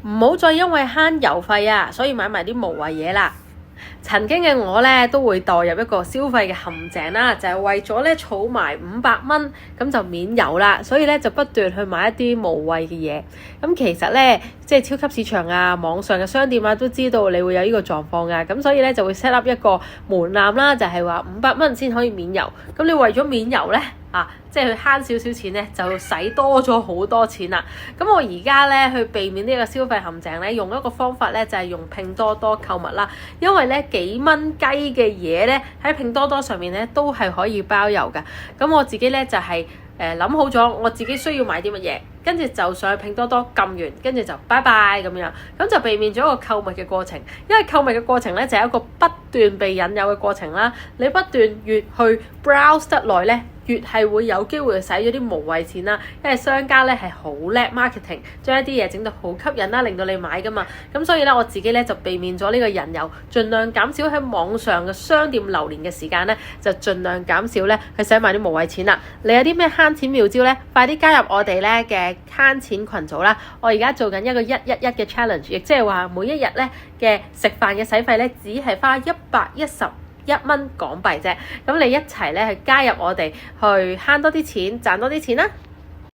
唔好再因為慳郵費啊，所以買埋啲無謂嘢啦。曾經嘅我咧都會墮入一個消費嘅陷阱啦，就係為咗咧儲埋500蚊咁就免郵啦，所以咧就不斷去買一啲無謂嘅嘢。咁其實咧即係超級市場啊、網上嘅商店啊都知道你會有呢個狀況㗎，咁所以咧就會 set up 一個門檻啦，就係話500蚊先可以免郵。咁你為咗免郵咧即係去慳少少錢咧，就使多咗好多錢啦。咁我而家咧去避免呢個消費陷阱咧，用一個方法咧就係用拼多多購物啦。因為咧幾蚊雞嘅嘢咧喺拼多多上面咧都係可以包郵㗎。咁我自己咧就係諗好咗我自己需要買啲乜嘢，跟住就上去拼多多撳完，跟住就拜拜咁樣，咁就避免咗一個購物嘅過程。因為購物嘅過程咧就係一個不斷被引誘嘅過程啦。你不斷越去 browse 得耐咧，越係會有機會使咗啲無謂錢啦。因為商家咧係好叻 marketing，將一啲嘢整到好吸引啦，令到你買噶嘛。咁所以咧我自己咧就避免咗呢個引誘，盡量減少喺網上嘅商店流連嘅時間咧，就盡量減少咧去使埋啲無謂錢啦。你有啲咩慳錢妙招咧？快啲加入我哋咧嘅慳錢群組啦！我而家做緊一個111嘅 challenge， 亦即係話每一日咧嘅食飯嘅使費咧，只係花111蚊港幣啫。咁你一齊咧去加入我哋，去慳多啲錢，賺多啲錢啦！